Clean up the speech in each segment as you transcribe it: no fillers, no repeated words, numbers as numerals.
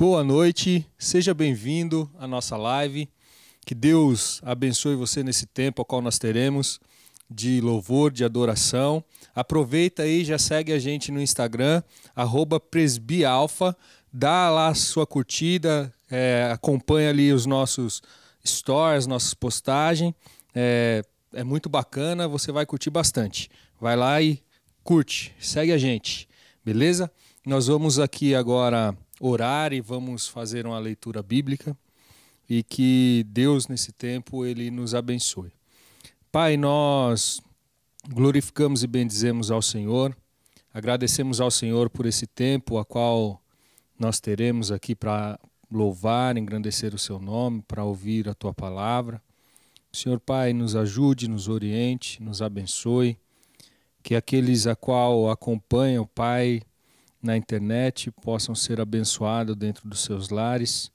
Boa noite, seja bem-vindo à nossa live. Que Deus abençoe você nesse tempo ao qual nós teremos de louvor, de adoração. Aproveita aí, já segue a gente no Instagram, @presbialfa, dá lá a sua curtida, acompanha ali os nossos stories, nossas postagens. É muito bacana, você vai curtir bastante. Vai lá e curte, segue a gente, beleza? Nós vamos aqui agora orar e vamos fazer uma leitura bíblica e que Deus nesse tempo Ele nos abençoe. Pai, nós glorificamos e bendizemos ao Senhor, agradecemos ao Senhor por esse tempo a qual nós teremos aqui para louvar, engrandecer o Seu nome, para ouvir a Tua palavra. Senhor Pai, nos ajude, nos oriente, nos abençoe, que aqueles a qual acompanham, Pai, na internet possam ser abençoados dentro dos seus lares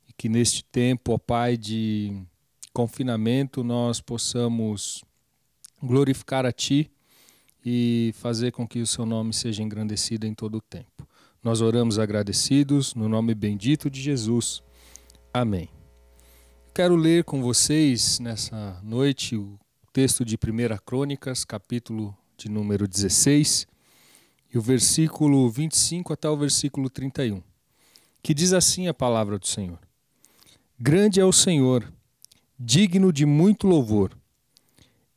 e que neste tempo, ó Pai, de confinamento nós possamos glorificar a Ti e fazer com que o Seu nome seja engrandecido em todo o tempo. Nós oramos agradecidos no nome bendito de Jesus. Amém. Quero ler com vocês nessa noite o texto de 1 Crônicas, capítulo de número 16, e o versículo 25 até o versículo 31, que diz assim a palavra do Senhor. Grande é o Senhor, digno de muito louvor.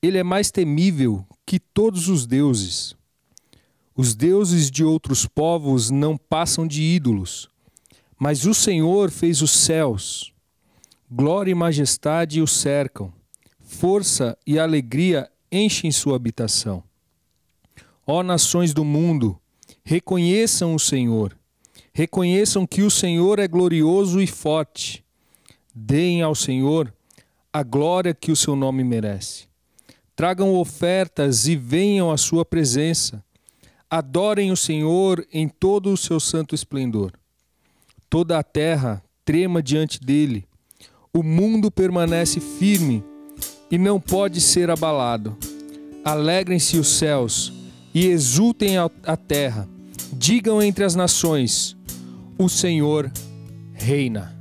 Ele é mais temível que todos os deuses. Os deuses de outros povos não passam de ídolos, mas o Senhor fez os céus. Glória e majestade o cercam, força e alegria enchem sua habitação. Ó nações do mundo, reconheçam o Senhor, reconheçam que o Senhor é glorioso e forte. Deem ao Senhor a glória que o seu nome merece. Tragam ofertas e venham à sua presença. Adorem o Senhor em todo o seu santo esplendor. Toda a terra trema diante dele. O mundo permanece firme e não pode ser abalado. Alegrem-se os céus e exultem a terra. Digam entre as nações, o Senhor reina.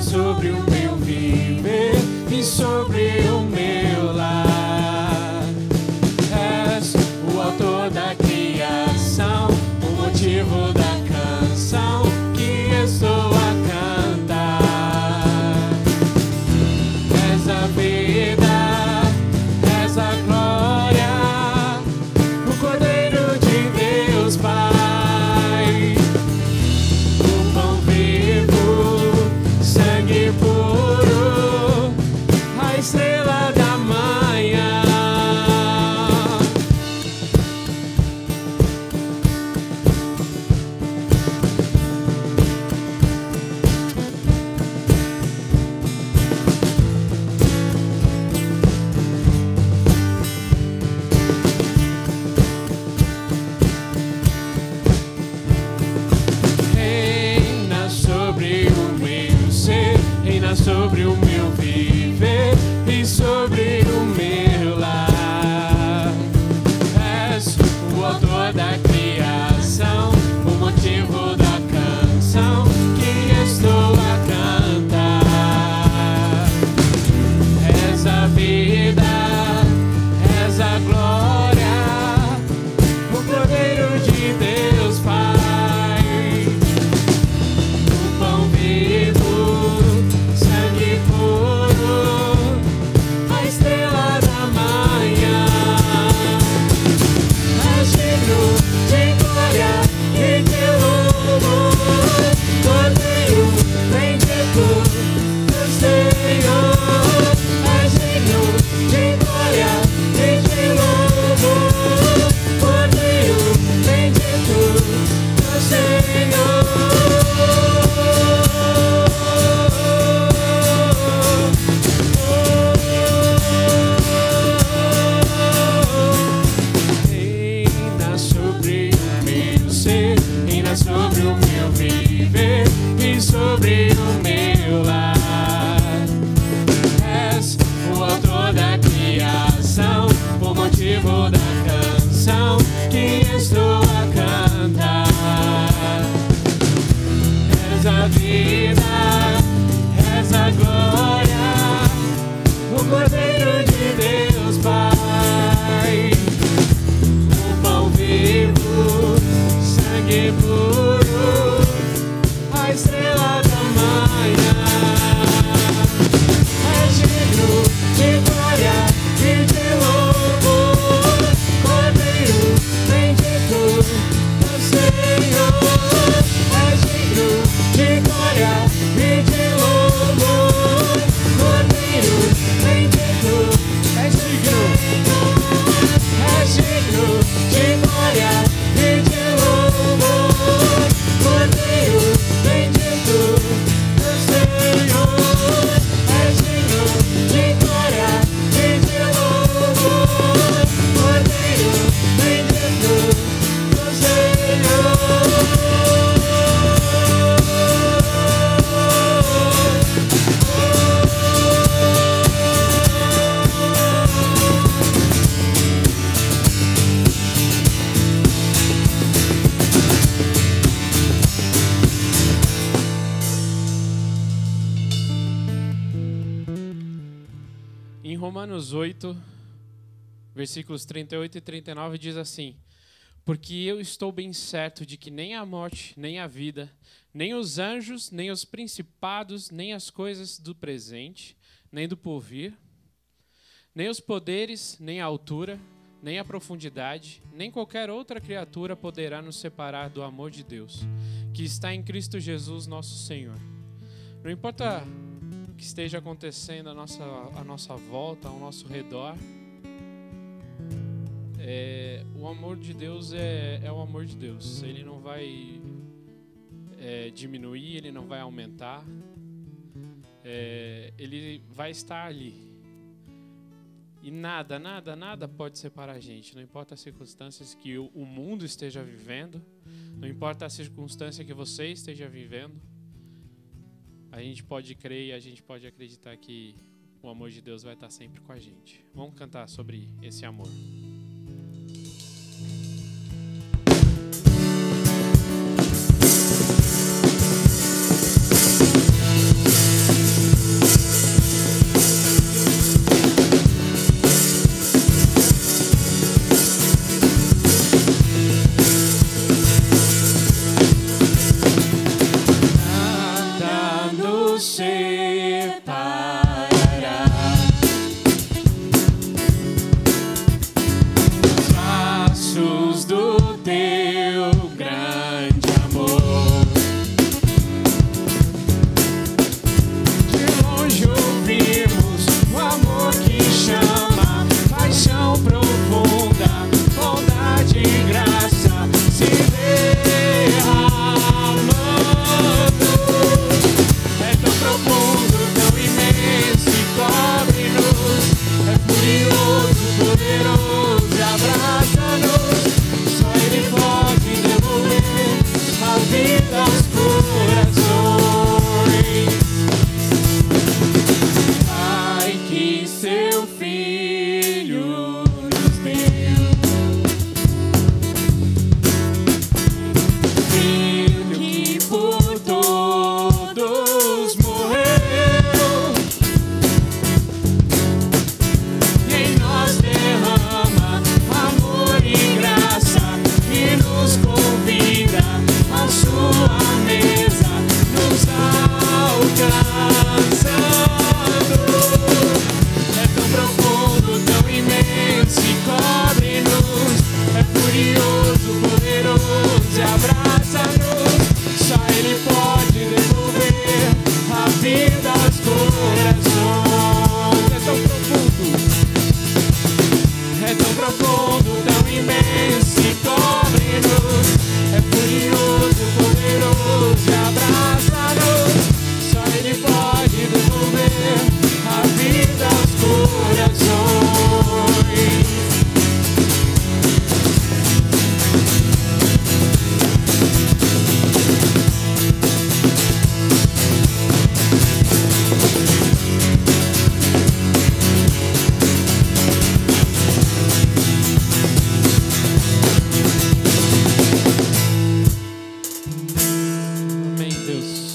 Sobre o meu viver e sobre o meu lar. És o autor da criação, o motivo da canção que estou a cantar. És a vida, és a glória, o Cordeiro de Deus Pai. O pão vivo, sangue puro, a estrela da manhã. Reina sobre o meu ser, reina sobre o meu viver e sobre o meu lar. És o autor da criação, o motivo da canção que estou a cantar. És a vida, és a glória, o Cordeiro de Deus Pai. O pão vivo, sangue puro, a estrela da manhã. És digno de glória e de louvor, Cordeiro bendito do Senhor. És digno de glória e de louvor, Cordeiro bendito do Senhor. o meu viver e sobre o meu lar. És o autor da criação, o motivo da canção que estou a cantar. És a vida, és a glória, o Cordeiro de Deus Pai, o pão vivo, sangue puro, a estrela da manhã. És digno de glória e de louvor, Cordeiro bendito do Senhor. És digno de glória e de louvor, Cordeiro bendito. És digno de glória e de louvor, Cordeiro bendito do Senhor. És digno de glória e de louvor, Cordeiro bendito do Em Romanos 8, versículos 38 e 39 diz assim: porque eu estou bem certo de que nem a morte, nem a vida, nem os anjos, nem os principados, nem as coisas do presente, nem do porvir, nem os poderes, nem a altura, nem a profundidade, nem qualquer outra criatura poderá nos separar do amor de Deus, que está em Cristo Jesus nosso Senhor. Não importa o que esteja acontecendo à nossa volta, ao nosso redor, o amor de Deus é o amor de Deus. Ele não vai diminuir, ele não vai aumentar, ele vai estar ali. E nada pode separar a gente. Não importa as circunstâncias que o mundo esteja vivendo, não importa a circunstância que você esteja vivendo, a gente pode crer e a gente pode acreditar que o amor de Deus vai estar sempre com a gente. Vamos cantar sobre esse amor.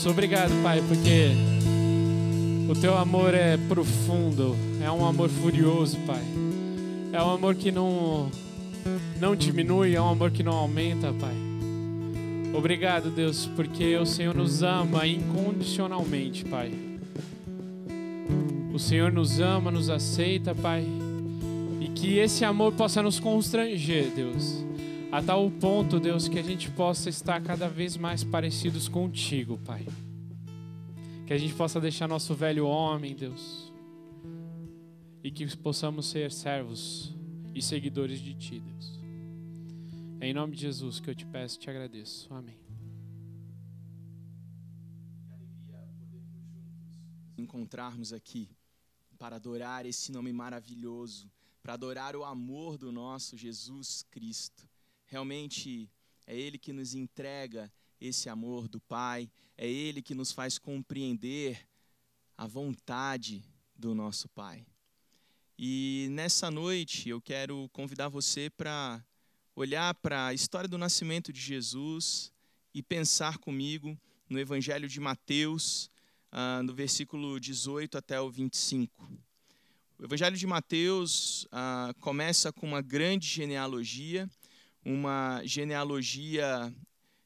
Obrigado, Pai, porque o Teu amor é profundo, é um amor furioso, Pai. É um amor que não diminui, é um amor que não aumenta, Pai. Obrigado, Deus, porque o Senhor nos ama incondicionalmente, Pai. O Senhor nos ama, nos aceita, Pai. E que esse amor possa nos constranger, Deus, a tal ponto, Deus, que a gente possa estar cada vez mais parecidos contigo, Pai. Que a gente possa deixar nosso velho homem, Deus, e que possamos ser servos e seguidores de Ti, Deus. É em nome de Jesus que eu te peço e te agradeço. Amém. Que alegria podermos juntos encontrarmos aqui para adorar esse nome maravilhoso, para adorar o amor do nosso Jesus Cristo. Realmente é Ele que nos entrega esse amor do Pai, é Ele que nos faz compreender a vontade do nosso Pai. E nessa noite eu quero convidar você para olhar para a história do nascimento de Jesus e pensar comigo no Evangelho de Mateus, no versículo 18 até o 25. O Evangelho de Mateus começa com uma grande genealogia, uma genealogia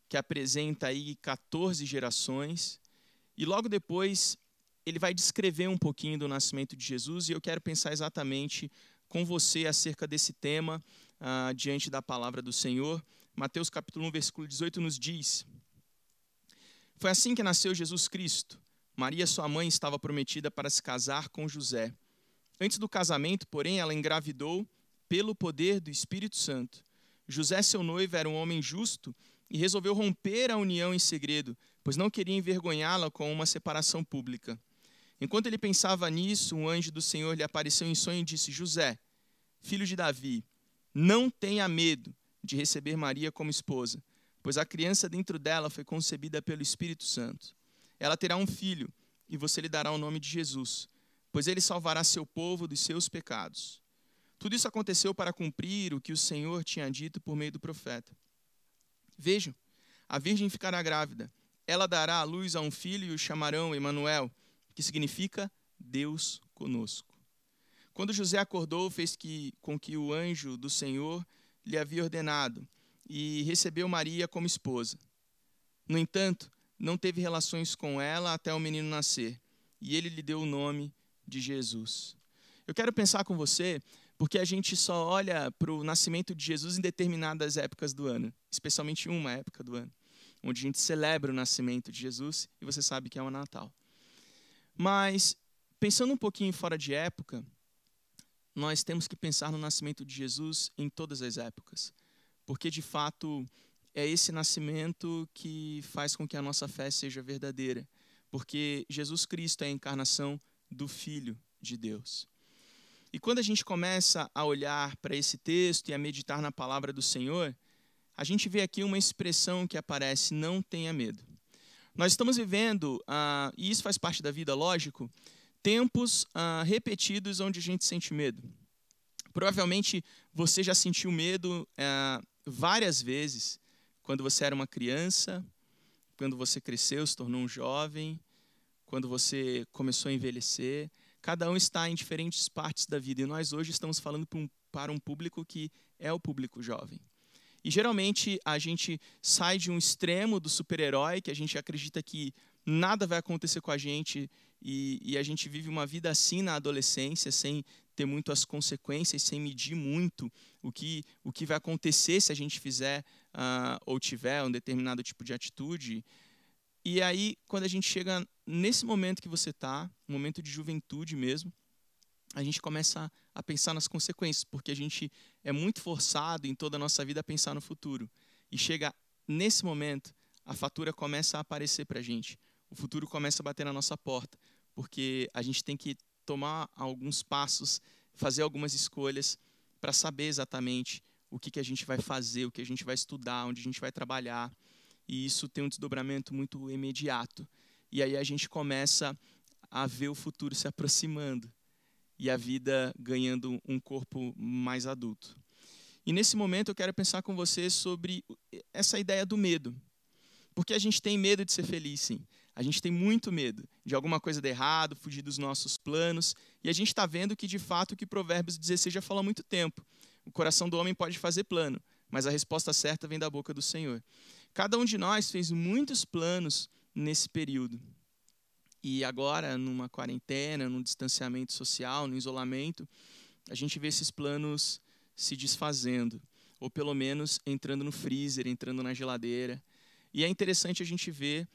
que apresenta aí 14 gerações, e logo depois ele vai descrever um pouquinho do nascimento de Jesus, e eu quero pensar exatamente com você acerca desse tema, diante da palavra do Senhor. Mateus capítulo 1, versículo 18 nos diz: Foi assim que nasceu Jesus Cristo. Maria, sua mãe, estava prometida para se casar com José. Antes do casamento, porém, ela engravidou pelo poder do Espírito Santo. José, seu noivo, era um homem justo e resolveu romper a união em segredo, pois não queria envergonhá-la com uma separação pública. Enquanto ele pensava nisso, um anjo do Senhor lhe apareceu em sonho e disse: José, filho de Davi, não tenha medo de receber Maria como esposa, pois a criança dentro dela foi concebida pelo Espírito Santo. Ela terá um filho, e você lhe dará o nome de Jesus, pois ele salvará seu povo dos seus pecados. Tudo isso aconteceu para cumprir o que o Senhor tinha dito por meio do profeta. Vejam, a virgem ficará grávida. Ela dará à luz a um filho e o chamarão Emanuel, que significa Deus conosco. Quando José acordou, fez com que o anjo do Senhor lhe havia ordenado e recebeu Maria como esposa. No entanto, não teve relações com ela até o menino nascer, e ele lhe deu o nome de Jesus. Eu quero pensar com você, porque a gente só olha para o nascimento de Jesus em determinadas épocas do ano, especialmente uma época do ano, onde a gente celebra o nascimento de Jesus, e você sabe que é o Natal. Mas, pensando um pouquinho fora de época, nós temos que pensar no nascimento de Jesus em todas as épocas, porque, de fato, é esse nascimento que faz com que a nossa fé seja verdadeira, porque Jesus Cristo é a encarnação do Filho de Deus. E quando a gente começa a olhar para esse texto e a meditar na palavra do Senhor, a gente vê aqui uma expressão que aparece: não tenha medo. Nós estamos vivendo, e isso faz parte da vida, lógico, tempos repetidos onde a gente sente medo. Provavelmente você já sentiu medo várias vezes, quando você era uma criança, quando você cresceu, se tornou um jovem, quando você começou a envelhecer. Cada um está em diferentes partes da vida, e nós hoje estamos falando para um público que é o público jovem. E geralmente a gente sai de um extremo do super-herói, que a gente acredita que nada vai acontecer com a gente, e a gente vive uma vida assim na adolescência, sem ter muito as consequências, sem medir muito o que vai acontecer se a gente fizer ou tiver um determinado tipo de atitude. E aí, quando a gente chega nesse momento que você está, um momento de juventude mesmo, a gente começa a pensar nas consequências, porque a gente é muito forçado em toda a nossa vida a pensar no futuro. E chega nesse momento, a fatura começa a aparecer para a gente. O futuro começa a bater na nossa porta, porque a gente tem que tomar alguns passos, fazer algumas escolhas para saber exatamente o que a gente vai fazer, o que a gente vai estudar, onde a gente vai trabalhar. E isso tem um desdobramento muito imediato. E aí a gente começa a ver o futuro se aproximando e a vida ganhando um corpo mais adulto. E nesse momento eu quero pensar com você sobre essa ideia do medo. Porque a gente tem medo de ser feliz, sim. A gente tem muito medo de alguma coisa dar errado, fugir dos nossos planos. E a gente está vendo que, de fato, o que Provérbios 16 já fala há muito tempo. O coração do homem pode fazer plano, mas a resposta certa vem da boca do Senhor. Cada um de nós fez muitos planos nesse período. E agora, numa quarentena, num distanciamento social, no isolamento, a gente vê esses planos se desfazendo, ou pelo menos entrando no freezer, entrando na geladeira. E é interessante a gente ver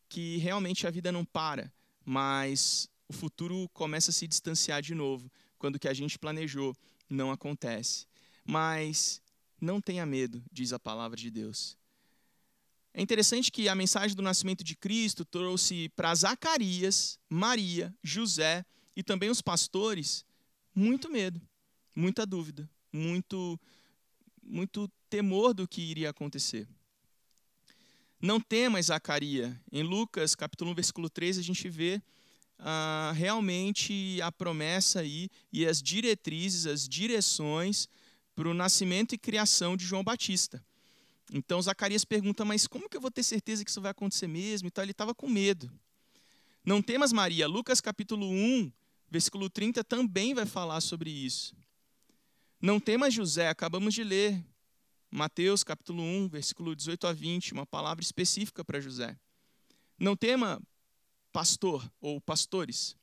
que realmente a vida não para, mas o futuro começa a se distanciar de novo, quando o que a gente planejou não acontece. Mas não tenha medo, diz a palavra de Deus. É interessante que a mensagem do nascimento de Cristo trouxe para Zacarias, Maria, José e também os pastores muito medo, muita dúvida, muito temor do que iria acontecer. Não temas, Zacarias. Em Lucas, capítulo 1, versículo 13, a gente vê realmente a promessa aí e as diretrizes, as direções para o nascimento e criação de João Batista. Então, Zacarias pergunta, mas como que eu vou ter certeza que isso vai acontecer mesmo? Então, ele estava com medo. Não temas, Maria. Lucas, capítulo 1, versículo 30, também vai falar sobre isso. Não temas, José. Acabamos de ler. Mateus, capítulo 1, versículo 18 a 20, uma palavra específica para José. Não tema, pastor ou pastores.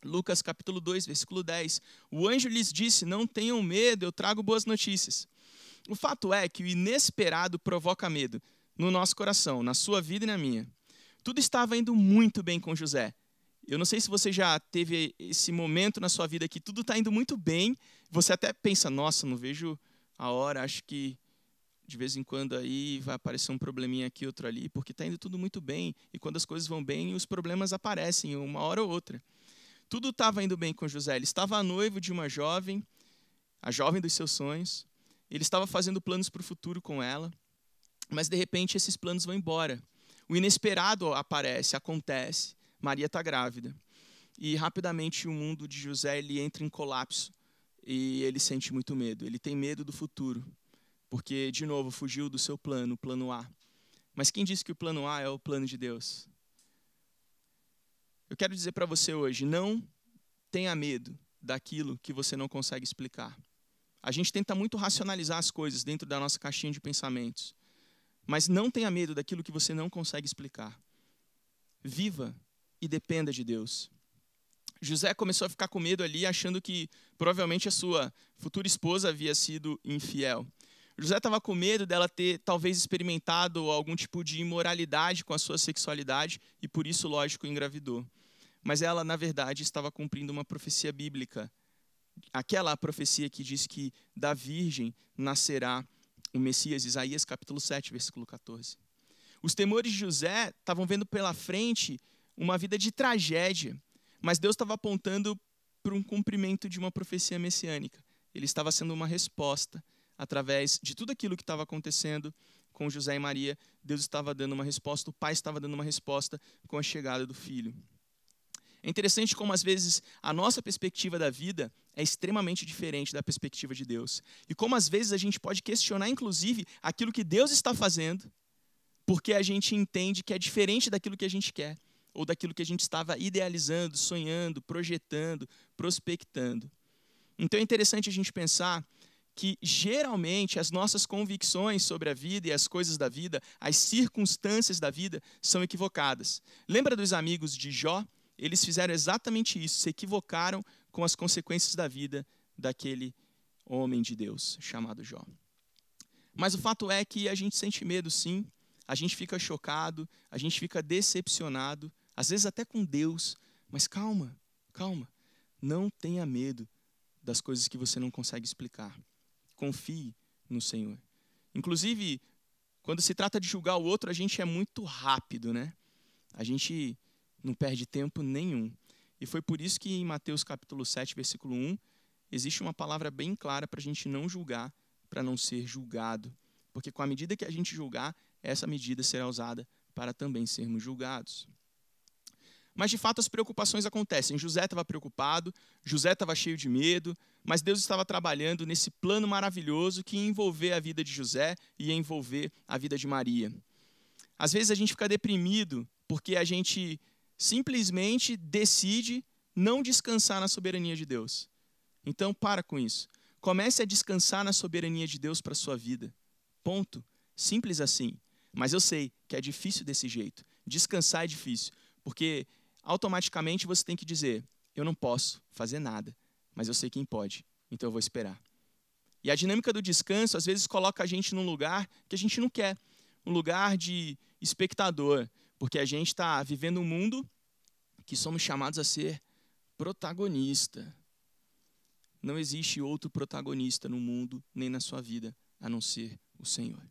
Lucas, capítulo 2, versículo 10. O anjo lhes disse, não tenham medo, eu trago boas notícias. O fato é que o inesperado provoca medo no nosso coração, na sua vida e na minha. Tudo estava indo muito bem com José. Eu não sei se você já teve esse momento na sua vida que tudo está indo muito bem, você até pensa, nossa, não vejo a hora, acho que de vez em quando aí vai aparecer um probleminha aqui, outro ali, porque está indo tudo muito bem, e quando as coisas vão bem, os problemas aparecem, uma hora ou outra. Tudo estava indo bem com José, ele estava noivo de uma jovem, a jovem dos seus sonhos, ele estava fazendo planos para o futuro com ela, mas de repente esses planos vão embora. O inesperado aparece, acontece, Maria está grávida, e rapidamente o mundo de José ele entra em colapso, e ele sente muito medo, ele tem medo do futuro. Porque, de novo, fugiu do seu plano, o plano A. Mas quem disse que o plano A é o plano de Deus? Eu quero dizer para você hoje, não tenha medo daquilo que você não consegue explicar. A gente tenta muito racionalizar as coisas dentro da nossa caixinha de pensamentos. Mas não tenha medo daquilo que você não consegue explicar. Viva e dependa de Deus. José começou a ficar com medo ali, achando que provavelmente a sua futura esposa havia sido infiel. José estava com medo dela ter talvez experimentado algum tipo de imoralidade com a sua sexualidade e por isso, lógico, engravidou. Mas ela, na verdade, estava cumprindo uma profecia bíblica. Aquela profecia que diz que da virgem nascerá o Messias, Isaías capítulo 7, versículo 14. Os temores de José estavam vendo pela frente uma vida de tragédia, mas Deus estava apontando para um cumprimento de uma profecia messiânica. Ele estava sendo uma resposta. Através de tudo aquilo que estava acontecendo com José e Maria, Deus estava dando uma resposta, o pai estava dando uma resposta com a chegada do filho. É interessante como, às vezes, a nossa perspectiva da vida é extremamente diferente da perspectiva de Deus. E como, às vezes, a gente pode questionar, inclusive, aquilo que Deus está fazendo, porque a gente entende que é diferente daquilo que a gente quer, ou daquilo que a gente estava idealizando, sonhando, projetando, prospectando. Então, é interessante a gente pensar que geralmente as nossas convicções sobre a vida e as coisas da vida, as circunstâncias da vida, são equivocadas. Lembra dos amigos de Jó? Eles fizeram exatamente isso, se equivocaram com as consequências da vida daquele homem de Deus chamado Jó. Mas o fato é que a gente sente medo, sim, a gente fica chocado, a gente fica decepcionado, às vezes até com Deus, mas calma, não tenha medo das coisas que você não consegue explicar. Confie no Senhor. Inclusive, quando se trata de julgar o outro, a gente é muito rápido, né? A gente não perde tempo nenhum. E foi por isso que em Mateus capítulo 7, versículo 1, existe uma palavra bem clara para a gente não julgar, para não ser julgado. Porque com a medida que a gente julgar, essa medida será usada para também sermos julgados. Mas, de fato, as preocupações acontecem. José estava preocupado, José estava cheio de medo, mas Deus estava trabalhando nesse plano maravilhoso que ia envolver a vida de José e ia envolver a vida de Maria. Às vezes a gente fica deprimido porque a gente simplesmente decide não descansar na soberania de Deus. Então, para com isso. Comece a descansar na soberania de Deus para a sua vida. Ponto. Simples assim. Mas eu sei que é difícil desse jeito. Descansar é difícil, porque automaticamente você tem que dizer, eu não posso fazer nada, mas eu sei quem pode, então eu vou esperar. E a dinâmica do descanso, às vezes, coloca a gente num lugar que a gente não quer. Um lugar de espectador, porque a gente está vivendo um mundo que somos chamados a ser protagonista. Não existe outro protagonista no mundo, nem na sua vida, a não ser o Senhor.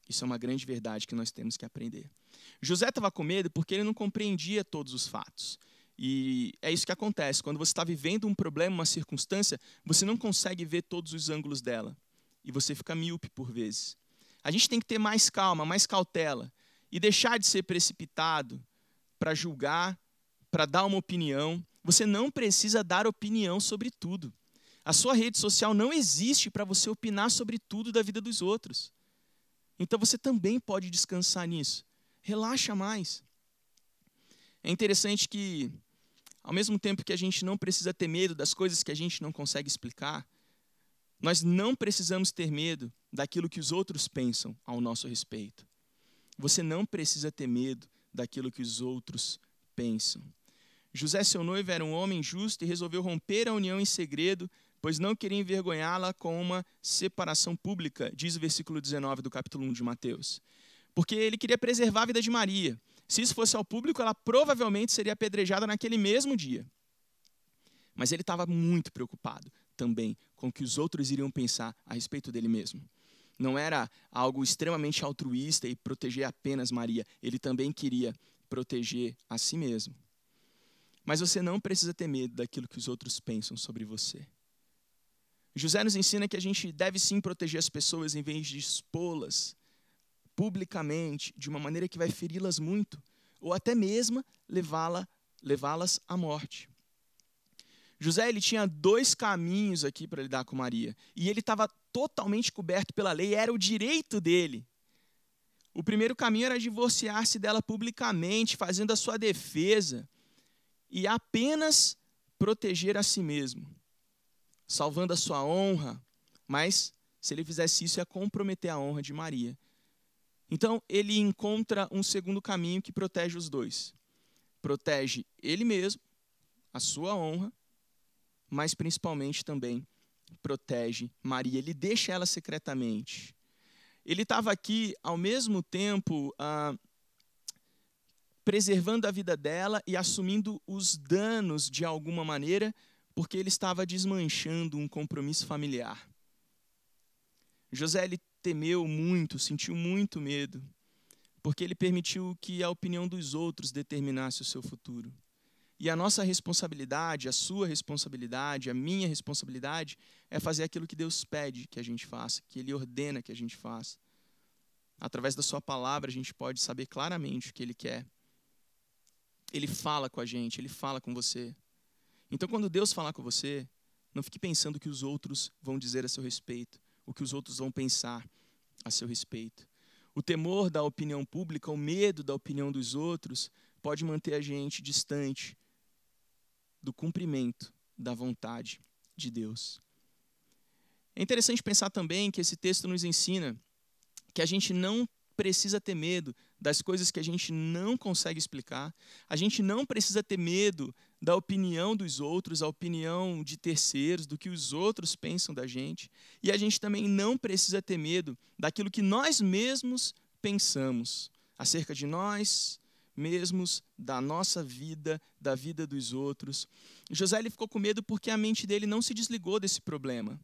Isso é uma grande verdade que nós temos que aprender. José estava com medo porque ele não compreendia todos os fatos. E é isso que acontece. Quando você está vivendo um problema, uma circunstância, você não consegue ver todos os ângulos dela. E você fica míope por vezes. A gente tem que ter mais calma, mais cautela. E deixar de ser precipitado para julgar, para dar uma opinião. Você não precisa dar opinião sobre tudo. A sua rede social não existe para você opinar sobre tudo da vida dos outros. Então você também pode descansar nisso. Relaxa mais. É interessante que, ao mesmo tempo que a gente não precisa ter medo das coisas que a gente não consegue explicar, nós não precisamos ter medo daquilo que os outros pensam ao nosso respeito. Você não precisa ter medo daquilo que os outros pensam. José, seu noivo, era um homem justo e resolveu romper a união em segredo, pois não queria envergonhá-la com uma separação pública, diz o versículo 19 do capítulo 1 de Mateus. Porque ele queria preservar a vida de Maria. Se isso fosse ao público, ela provavelmente seria apedrejada naquele mesmo dia. Mas ele estava muito preocupado também com o que os outros iriam pensar a respeito dele mesmo. Não era algo extremamente altruísta e proteger apenas Maria. Ele também queria proteger a si mesmo. Mas você não precisa ter medo daquilo que os outros pensam sobre você. José nos ensina que a gente deve sim proteger as pessoas em vez de expô-las publicamente, de uma maneira que vai feri-las muito, ou até mesmo levá-las à morte. José, ele tinha 2 caminhos aqui para lidar com Maria, e ele estava totalmente coberto pela lei, era o direito dele. O primeiro caminho era divorciar-se dela publicamente, fazendo a sua defesa, e apenas proteger a si mesmo, salvando a sua honra, mas se ele fizesse isso ia comprometer a honra de Maria. Então ele encontra um segundo caminho que protege os dois. Protege ele mesmo, a sua honra, mas principalmente também protege Maria. Ele deixa ela secretamente. Ele estava aqui ao mesmo tempo preservando a vida dela e assumindo os danos de alguma maneira, porque ele estava desmanchando um compromisso familiar. José, ele temeu muito, sentiu muito medo, porque ele permitiu que a opinião dos outros determinasse o seu futuro. E a nossa responsabilidade, a sua responsabilidade, a minha responsabilidade é fazer aquilo que Deus pede que a gente faça, que Ele ordena que a gente faça. Através da sua palavra a gente pode saber claramente o que Ele quer. Ele fala com a gente, Ele fala com você. Então, quando Deus falar com você, não fique pensando o que os outros vão dizer a seu respeito, o que os outros vão pensar a seu respeito. O temor da opinião pública, o medo da opinião dos outros, pode manter a gente distante do cumprimento da vontade de Deus. É interessante pensar também que esse texto nos ensina que a gente não precisa ter medo das coisas que a gente não consegue explicar. A gente não precisa ter medo da opinião dos outros, a opinião de terceiros, do que os outros pensam da gente. E a gente também não precisa ter medo daquilo que nós mesmos pensamos acerca de nós mesmos, da nossa vida, da vida dos outros. José, ele ficou com medo porque a mente dele não se desligou desse problema.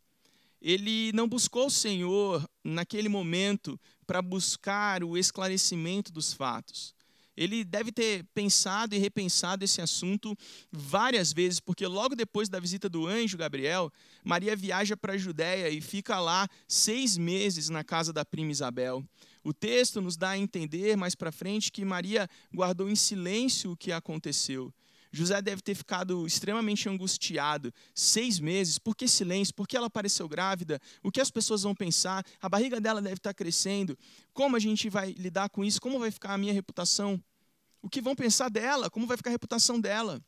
Ele não buscou o Senhor naquele momento para buscar o esclarecimento dos fatos. Ele deve ter pensado e repensado esse assunto várias vezes, porque logo depois da visita do anjo Gabriel, Maria viaja para a Judéia e fica lá 6 meses na casa da prima Isabel. O texto nos dá a entender mais para frente que Maria guardou em silêncio o que aconteceu. José deve ter ficado extremamente angustiado. 6 meses, por que silêncio? Por que ela apareceu grávida? O que as pessoas vão pensar? A barriga dela deve estar crescendo. Como a gente vai lidar com isso? Como vai ficar a minha reputação? O que vão pensar dela? Como vai ficar a reputação dela?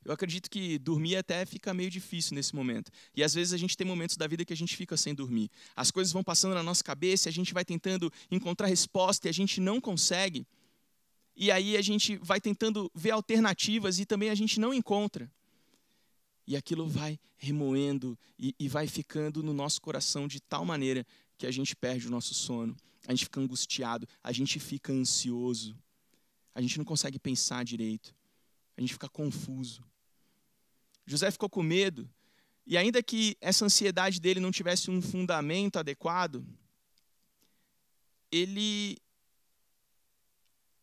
Eu acredito que dormir até fica meio difícil nesse momento. E às vezes a gente tem momentos da vida que a gente fica sem dormir. As coisas vão passando na nossa cabeça, a gente vai tentando encontrar resposta e a gente não consegue. E aí a gente vai tentando ver alternativas e também a gente não encontra. E aquilo vai remoendo e vai ficando no nosso coração de tal maneira que a gente perde o nosso sono. A gente fica angustiado, a gente fica ansioso. A gente não consegue pensar direito. A gente fica confuso. José ficou com medo, e ainda que essa ansiedade dele não tivesse um fundamento adequado, ele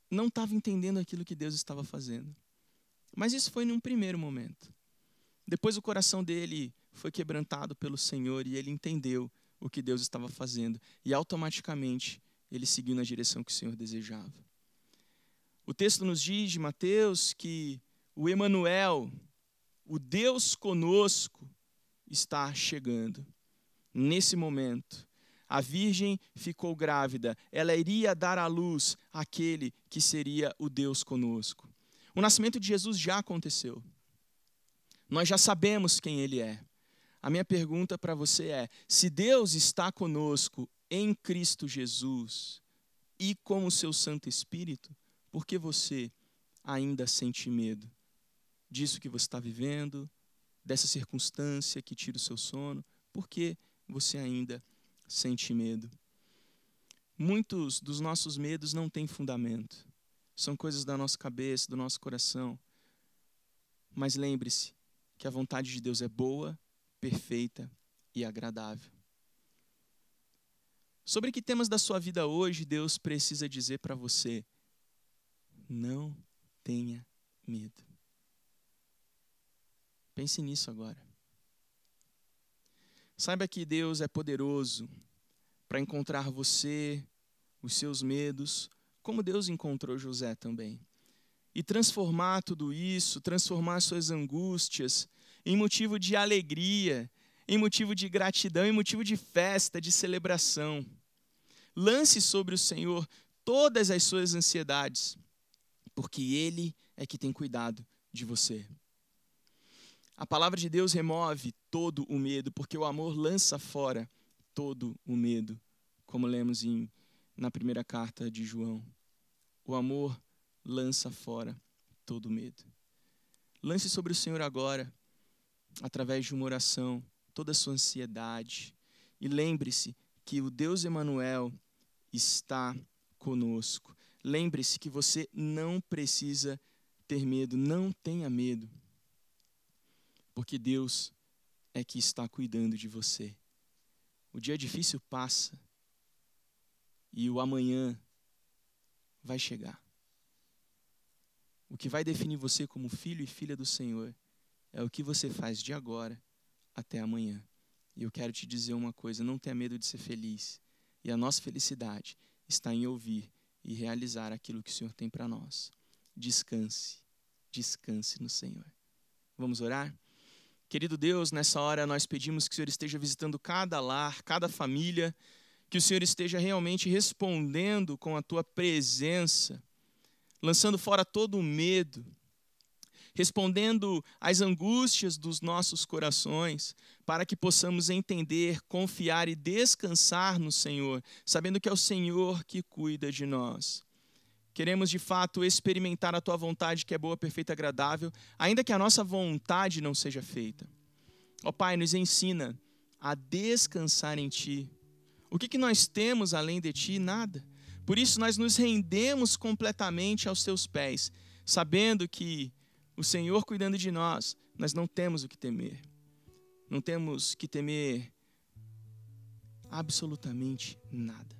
não estava entendendo aquilo que Deus estava fazendo. Mas isso foi num primeiro momento. Depois o coração dele foi quebrantado pelo Senhor e ele entendeu o que Deus estava fazendo. E automaticamente ele seguiu na direção que o Senhor desejava. O texto nos diz de Mateus que o Emanuel, o Deus conosco, está chegando. Nesse momento, a virgem ficou grávida. Ela iria dar à luz aquele que seria o Deus conosco. O nascimento de Jesus já aconteceu. Nós já sabemos quem Ele é. A minha pergunta para você é: se Deus está conosco em Cristo Jesus e com o seu Santo Espírito, por que você ainda sente medo disso que você está vivendo, dessa circunstância que tira o seu sono? Por que você ainda sente medo? Muitos dos nossos medos não têm fundamento. São coisas da nossa cabeça, do nosso coração. Mas lembre-se que a vontade de Deus é boa, perfeita e agradável. Sobre que temas da sua vida hoje Deus precisa dizer para você: não tenha medo. Pense nisso agora. Saiba que Deus é poderoso para encontrar você, os seus medos, como Deus encontrou José também. E transformar tudo isso, transformar suas angústias em motivo de alegria, em motivo de gratidão, em motivo de festa, de celebração. Lance sobre o Senhor todas as suas ansiedades, porque Ele é que tem cuidado de você. A palavra de Deus remove todo o medo, porque o amor lança fora todo o medo, como lemos na primeira carta de João. O amor lança fora todo o medo. Lance sobre o Senhor agora, através de uma oração, toda a sua ansiedade. E lembre-se que o Deus Emanuel está conosco. Lembre-se que você não precisa ter medo, não tenha medo. Porque Deus é que está cuidando de você. O dia difícil passa e o amanhã vai chegar. O que vai definir você como filho e filha do Senhor é o que você faz de agora até amanhã. E eu quero te dizer uma coisa: não tenha medo de ser feliz. E a nossa felicidade está em ouvir e realizar aquilo que o Senhor tem para nós. Descanse, descanse no Senhor. Vamos orar? Querido Deus, nessa hora nós pedimos que o Senhor esteja visitando cada lar, cada família, que o Senhor esteja realmente respondendo com a Tua presença, lançando fora todo o medo, respondendo às angústias dos nossos corações, para que possamos entender, confiar e descansar no Senhor, sabendo que é o Senhor que cuida de nós. Queremos, de fato, experimentar a Tua vontade, que é boa, perfeita e agradável, ainda que a nossa vontade não seja feita. Ó Pai, nos ensina a descansar em Ti. O que nós temos além de Ti? Nada. Por isso, nós nos rendemos completamente aos Teus pés, sabendo que o Senhor cuidando de nós, nós não temos o que temer. Não temos que temer absolutamente nada.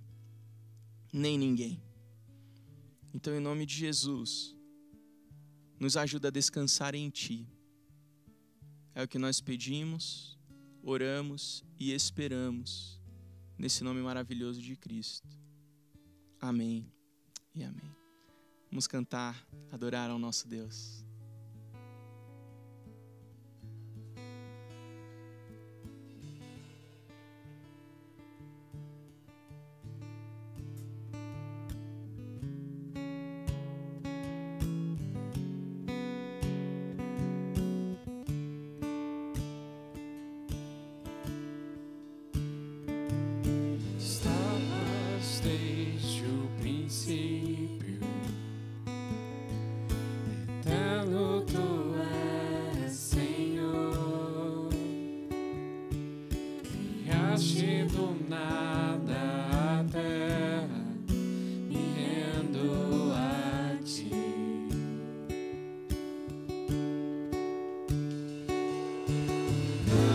Nem ninguém. Então, em nome de Jesus, nos ajuda a descansar em Ti. É o que nós pedimos, oramos e esperamos, nesse nome maravilhoso de Cristo. Amém e amém. Vamos cantar, adorar ao nosso Deus. Tu és Senhor, criaste do nada a terra, me rendo a Ti.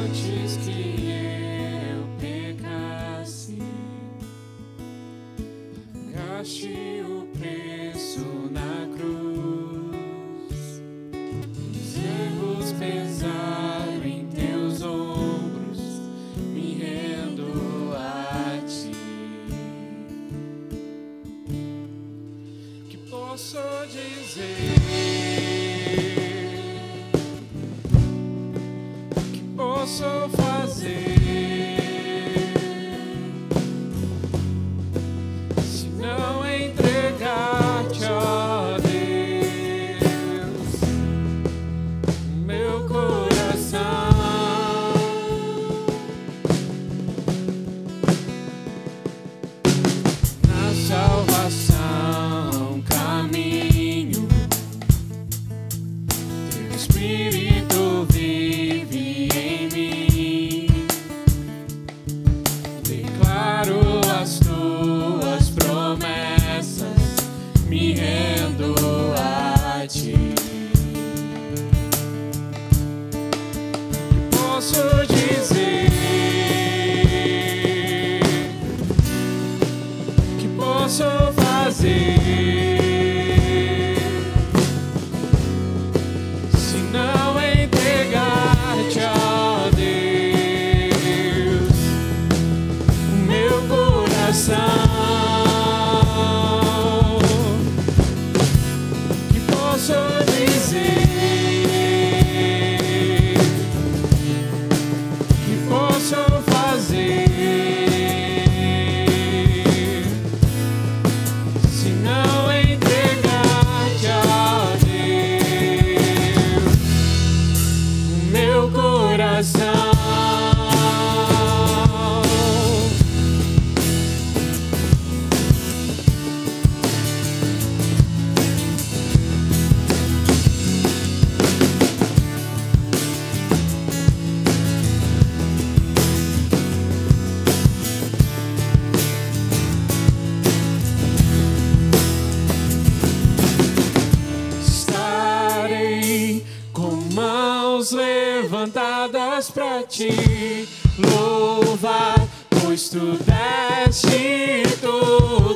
Antes que eu pecasse, pagaste o preço na cruz. Os erros pesaram em Teus ombros, me rendo a Ti. Que posso dizer? Que posso fazer? Se não entregar-te, ó Deus, o meu coração. Na salvação caminho, Teu Espírito vive em mim. Declaro as Tuas promessas, me rendo a Ti. Posso dizer? Que posso fazer? Se não entregar-te, ó Deus, o meu coração. Que posso dizer? Que posso fazer? Se não entregar-te, ó Deus, o meu coração. Estarei com mãos levantadas pra Te louvar, pois Tu deste tudo